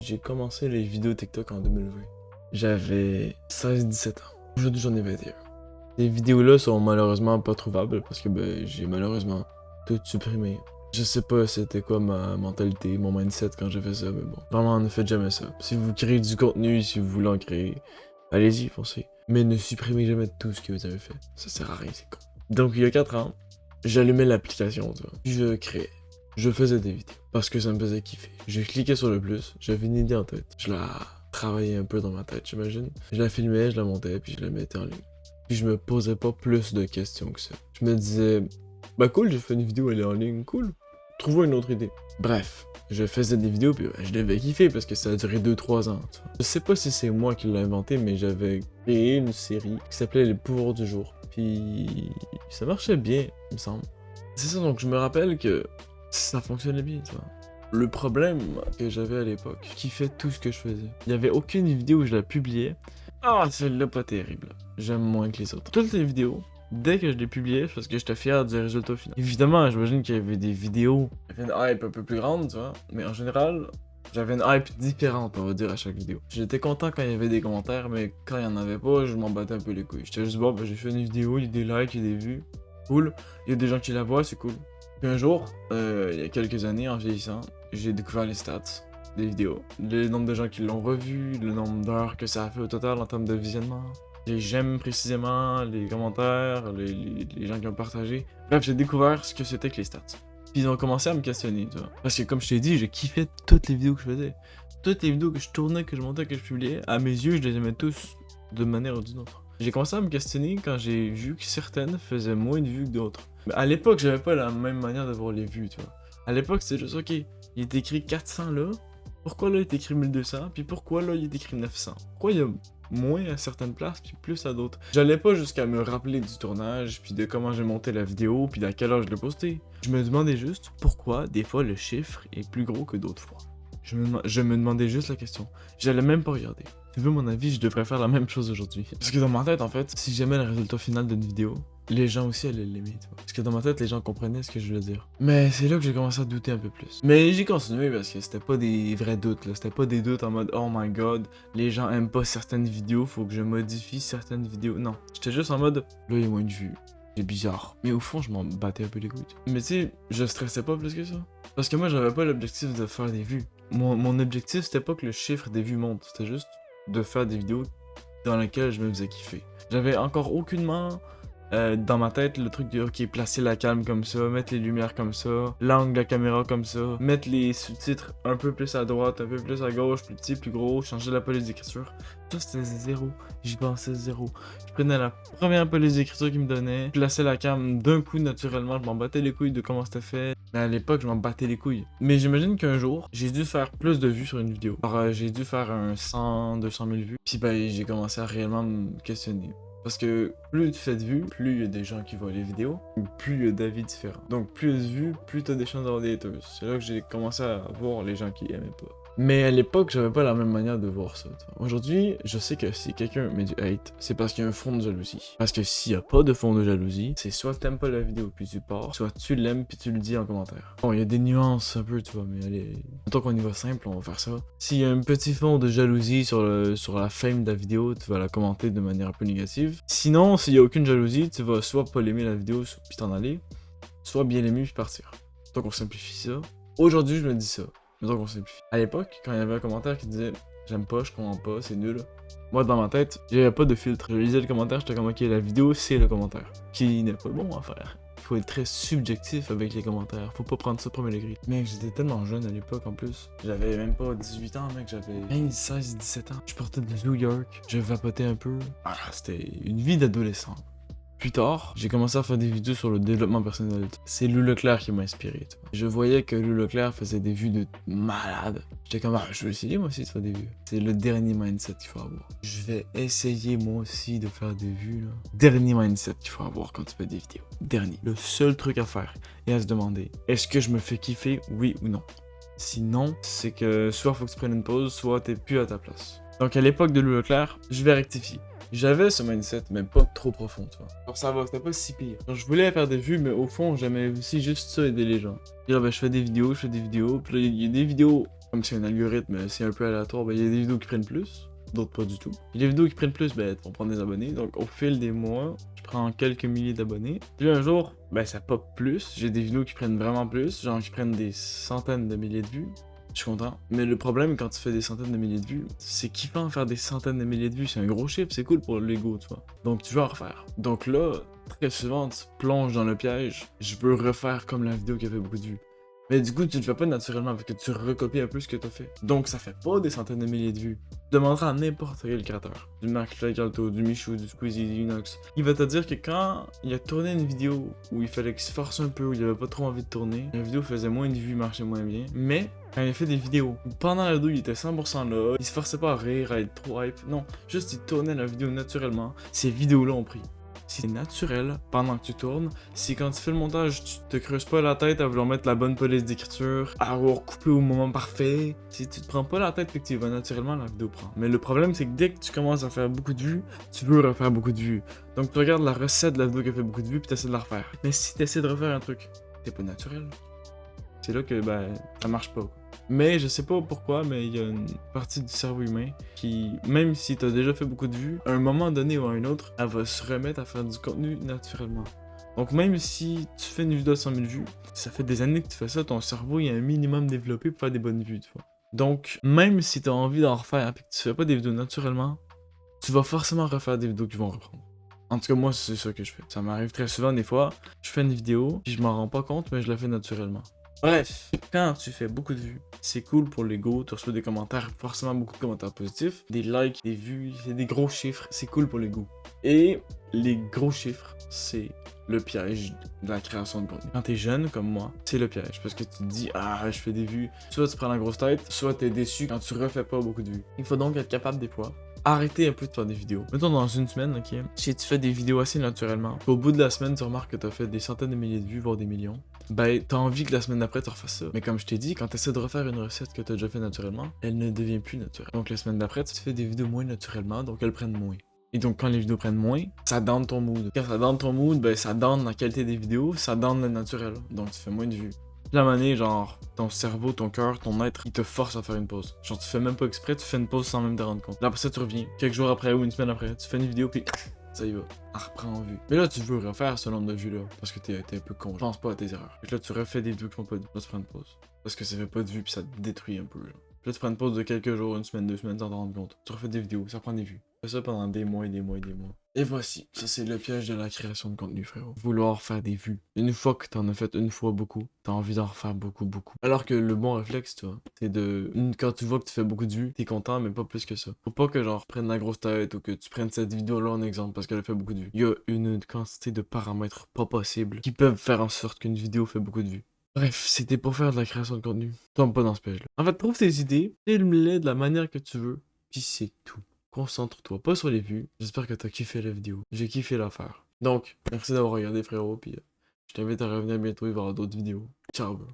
J'ai commencé les vidéos TikTok en 2020. J'avais 16-17 ans. Aujourd'hui, j'en ai 21. Ces vidéos-là sont malheureusement pas trouvables parce que j'ai malheureusement tout supprimé. Je sais pas c'était quoi ma mentalité, mon mindset quand j'ai fait ça, mais bon. Vraiment, ne faites jamais ça. Si vous créez du contenu, si vous voulez en créer, allez-y, foncez. Mais ne supprimez jamais tout ce que vous avez fait. Ça sert à rien, c'est con. Donc, il y a 4 ans, j'allumais l'application, tu vois. Puis je créais. Je faisais des vidéos parce que ça me faisait kiffer. Je cliquais sur le plus, j'avais une idée en tête. Je la travaillais un peu dans ma tête, j'imagine. Je la filmais, je la montais, puis je la mettais en ligne. Puis je me posais pas plus de questions que ça. Je me disais, bah cool, j'ai fait une vidéo, elle est en ligne, cool. Trouvons une autre idée. Bref, je faisais des vidéos, puis je devais kiffer parce que ça a duré 2-3 ans. Tu vois. Je sais pas si c'est moi qui l'ai inventé, mais j'avais créé une série qui s'appelait Les Pouvoirs du Jour. Puis ça marchait bien, il me semble. C'est ça, donc je me rappelle que ça fonctionnait bien, tu vois. Le problème que j'avais à l'époque, je kiffais tout ce que je faisais. Il n'y avait aucune vidéo où je la publiais. Ah, celle-là pas terrible. J'aime moins que les autres. Toutes les vidéos, dès que je les publiais, c'est parce que j'étais fier du résultat final. Évidemment, j'imagine qu'il y avait des vidéos, il y avait une hype un peu plus grande, tu vois. Mais en général, j'avais une hype différente, on va dire, à chaque vidéo. J'étais content quand il y avait des commentaires, mais quand il y en avait pas, je m'en battais un peu les couilles. J'étais juste, bon, j'ai fait une vidéo, il y a des likes, il y a des vues. Cool. Il y a des gens qui la voient, c'est cool. Puis un jour, il y a quelques années, en vieillissant, j'ai découvert les stats des vidéos. Le nombre de gens qui l'ont revu, le nombre d'heures que ça a fait au total en termes de visionnement. Les j'aime précisément, les commentaires, les gens qui ont partagé. Bref, j'ai découvert ce que c'était que les stats. Puis ils ont commencé à me questionner, tu vois. Parce que comme je t'ai dit, je kiffais toutes les vidéos que je faisais. Toutes les vidéos que je tournais, que je montais, que je publiais, à mes yeux, je les aimais tous de manière ou d'une autre. J'ai commencé à me questionner quand j'ai vu que certaines faisaient moins de vues que d'autres. Mais à l'époque, j'avais pas la même manière de voir les vues, tu vois. À l'époque, c'était juste, ok, il est écrit 400 là, pourquoi là il est écrit 1200, puis pourquoi là il est écrit 900? Pourquoi il y a moins à certaines places, puis plus à d'autres? J'allais pas jusqu'à me rappeler du tournage, puis de comment j'ai monté la vidéo, puis à quelle heure je l'ai posté. Je me demandais juste pourquoi des fois le chiffre est plus gros que d'autres fois. Je me demandais juste la question. J'allais même pas regarder. Tu veux mon avis, je devrais faire la même chose aujourd'hui. Parce que dans ma tête, en fait, si j'aimais le résultat final d'une vidéo, les gens aussi allaient l'aimer, tu vois. Parce que dans ma tête, les gens comprenaient ce que je voulais dire. Mais c'est là que j'ai commencé à douter un peu plus. Mais j'ai continué parce que c'était pas des vrais doutes, là. C'était pas des doutes en mode, oh my god, les gens aiment pas certaines vidéos, faut que je modifie certaines vidéos. Non. J'étais juste en mode, là, il y a moins de vues. C'est bizarre. Mais au fond, je m'en battais un peu les couilles. Mais tu sais, je stressais pas plus que ça. Parce que moi, j'avais pas l'objectif de faire des vues. Mon objectif, c'était pas que le chiffre des vues monte. C'était juste de faire des vidéos dans lesquelles je me faisais kiffer. J'avais encore aucunement dans ma tête le truc de ok, placer la cam comme ça, mettre les lumières comme ça, l'angle de la caméra comme ça, mettre les sous-titres un peu plus à droite, un peu plus à gauche, plus petit, plus gros, changer la police d'écriture. Ça c'était zéro, j'y pensais zéro. Je prenais la première police d'écriture qu'il me donnait, je plaçais la cam d'un coup naturellement, je m'en battais les couilles de comment c'était fait. Mais à l'époque, je m'en battais les couilles. Mais j'imagine qu'un jour, j'ai dû faire plus de vues sur une vidéo. Alors, j'ai dû faire un 100-200 000 vues. Puis j'ai commencé à réellement me questionner. Parce que plus tu fais de vues, plus il y a des gens qui voient les vidéos, plus il y a d'avis différents. Donc plus de vues, plus t'as des chances d'avoir des haters. C'est là que j'ai commencé à voir les gens qui aimaient pas. Mais à l'époque, j'avais pas la même manière de voir ça. Aujourd'hui, je sais que si quelqu'un met du hate, c'est parce qu'il y a un fond de jalousie. Parce que s'il y a pas de fond de jalousie, c'est soit t'aimes pas la vidéo puis tu pars, soit tu l'aimes puis tu le dis en commentaire. Bon, il y a des nuances un peu, tu vois, mais allez, tant qu'on y va simple, on va faire ça. S'il y a un petit fond de jalousie sur la fame de la vidéo, tu vas la commenter de manière un peu négative. Sinon, s'il y a aucune jalousie, tu vas soit pas l'aimer la vidéo puis t'en aller, soit bien l'aimer puis partir. Donc on simplifie ça. Aujourd'hui, je me dis ça. Donc on simplifie. À l'époque, quand il y avait un commentaire qui disait j'aime pas, je comprends pas, c'est nul. Moi dans ma tête, j'avais pas de filtre. Je lisais le commentaire, j'étais comme ok, la vidéo c'est le commentaire. Qui n'est pas bon à faire. Il faut être très subjectif avec les commentaires. Faut pas prendre ça premier degré. Mec, j'étais tellement jeune à l'époque en plus. J'avais même pas 18 ans, mec, j'avais 15, 16, 17 ans. Je portais de New York, je vapotais un peu. Ah, c'était une vie d'adolescent. Plus tard, j'ai commencé à faire des vidéos sur le développement personnel. C'est Lou Leclerc qui m'a inspiré. Je voyais que Lou Leclerc faisait des vues de malade. J'étais comme, ah, je vais essayer moi aussi de faire des vues. C'est le dernier mindset qu'il faut avoir. Je vais essayer moi aussi de faire des vues, là. Dernier mindset qu'il faut avoir quand tu fais des vidéos. Dernier. Le seul truc à faire est à se demander, est-ce que je me fais kiffer, oui ou non? Sinon, c'est que soit faut que tu prennes une pause, soit t'es plus à ta place. Donc à l'époque de Lou Leclerc, je vais rectifier. J'avais ce mindset, mais pas trop profond, tu vois. Pour ça va, c'était pas si pire. Donc, je voulais faire des vues, mais au fond, j'aimais aussi juste ça, aider les gens. Puis là, ben, je fais des vidéos, puis là, il y a des vidéos Comme c'est un algorithme, c'est un peu aléatoire, ben il y a des vidéos qui prennent plus, d'autres pas du tout. Et les vidéos qui prennent plus, ben vont prendre des abonnés. Donc au fil des mois, je prends quelques milliers d'abonnés. Puis un jour, ben ça pop plus. J'ai des vidéos qui prennent vraiment plus, genre qui prennent des centaines de milliers de vues. Je suis content. Mais le problème quand tu fais des centaines de milliers de vues, c'est kiffant faire des centaines de milliers de vues. C'est un gros chiffre, c'est cool pour l'ego, tu vois. Donc tu veux en refaire. Donc là, très souvent, tu plonges dans le piège. Je veux refaire comme la vidéo qui a fait beaucoup de vues. Mais du coup, tu le fais pas naturellement parce que tu recopies un peu ce que t'as fait. Donc ça fait pas des centaines de milliers de vues. Tu demanderas à n'importe quel créateur, du McFly Calto, du Michou, du Squeezie, du Unox, il va te dire que quand il a tourné une vidéo où il fallait qu'il se force un peu, où il avait pas trop envie de tourner, la vidéo faisait moins de vues, marchait moins bien. Mais quand il a fait des vidéos où pendant la vidéo il était 100% là, il se forçait pas à rire, à être trop hype, non, juste il tournait la vidéo naturellement, ces vidéos-là ont pris. C'est naturel pendant que tu tournes. Si quand tu fais le montage, tu te creuses pas la tête à vouloir mettre la bonne police d'écriture, à avoir coupé au moment parfait. Si tu te prends pas la tête et que tu y vas naturellement, la vidéo prend. Mais le problème, c'est que dès que tu commences à faire beaucoup de vues, tu veux refaire beaucoup de vues. Donc tu regardes la recette de la vidéo qui a fait beaucoup de vues puis tu essaies de la refaire. Mais si tu essaies de refaire un truc, t'es pas naturel. C'est là que ben ça marche pas. Mais je sais pas pourquoi, mais il y a une partie du cerveau humain qui, même si t'as déjà fait beaucoup de vues, à un moment donné ou à un autre, elle va se remettre à faire du contenu naturellement. Donc même si tu fais une vidéo à 100 000 vues, ça fait des années que tu fais ça, ton cerveau il a un minimum développé pour faire des bonnes vues, tu vois. Donc même si t'as envie d'en refaire et que tu fais pas des vidéos naturellement, tu vas forcément refaire des vidéos qui vont reprendre. En tout cas, moi, c'est ça que je fais. Ça m'arrive très souvent, des fois, je fais une vidéo, puis je m'en rends pas compte, mais je la fais naturellement. Bref, quand tu fais beaucoup de vues, c'est cool pour l'ego, tu reçois des commentaires, forcément beaucoup de commentaires positifs, des likes, des vues, c'est des gros chiffres, c'est cool pour l'ego. Et les gros chiffres, c'est le piège de la création de contenu. Quand t'es jeune comme moi, c'est le piège, parce que tu te dis, ah, je fais des vues, soit tu prends la grosse tête, soit t'es déçu quand tu refais pas beaucoup de vues. Il faut donc être capable des fois arrêtez un peu de faire des vidéos. Mettons dans une semaine, ok? Si tu fais des vidéos assez naturellement, au bout de la semaine, tu remarques que t'as fait des centaines de milliers de vues, voire des millions, ben t'as envie que la semaine d'après tu refasses ça. Mais comme je t'ai dit, quand tu essaies de refaire une recette que t'as déjà fait naturellement, elle ne devient plus naturelle. Donc la semaine d'après, tu fais des vidéos moins naturellement, donc elles prennent moins. Et donc quand les vidéos prennent moins, ça down ton mood. Quand ça down ton mood, ben ça down la qualité des vidéos, ça down le naturel. Donc tu fais moins de vues. Puis la manée, genre, ton cerveau, ton cœur, ton être, il te force à faire une pause. Genre, tu fais même pas exprès, tu fais une pause sans même te rendre compte. Là, après ça, tu reviens. Quelques jours après ou une semaine après, tu fais une vidéo, puis ça y va. Elle reprend en vue. Mais là, tu veux refaire ce nombre de vues-là, parce que t'es un peu con. Je pense pas à tes erreurs. Et là, tu refais des vidéos qui font pas de vues. Là, tu prends une pause. Parce que ça fait pas de vues, puis ça te détruit un peu, genre. Puis là, tu prends une pause de quelques jours, une semaine, 2 semaines, sans t'en rendre compte. Tu refais des vidéos, ça prend des vues. Tu fais ça pendant des mois et des mois et des mois. Et voici, ça c'est le piège de la création de contenu, frérot. Vouloir faire des vues. Une fois que t'en as fait une fois beaucoup, t'as envie d'en refaire beaucoup, beaucoup. Alors que le bon réflexe, tu vois, c'est de... Quand tu vois que tu fais beaucoup de vues, t'es content, mais pas plus que ça. Faut pas que genre prennes la grosse tête ou que tu prennes cette vidéo-là en exemple parce qu'elle a fait beaucoup de vues. Il y a une quantité de paramètres pas possibles qui peuvent faire en sorte qu'une vidéo fait beaucoup de vues. Bref, c'était pour faire de la création de contenu. Tombe pas dans ce piège-là. En fait, trouve tes idées, filme-les de la manière que tu veux, puis c'est tout. Concentre-toi pas sur les vues. J'espère que t'as kiffé la vidéo. J'ai kiffé l'affaire. Donc, merci d'avoir regardé frérot, puis je t'invite à revenir bientôt, il va y avoir d'autres vidéos. Ciao bro.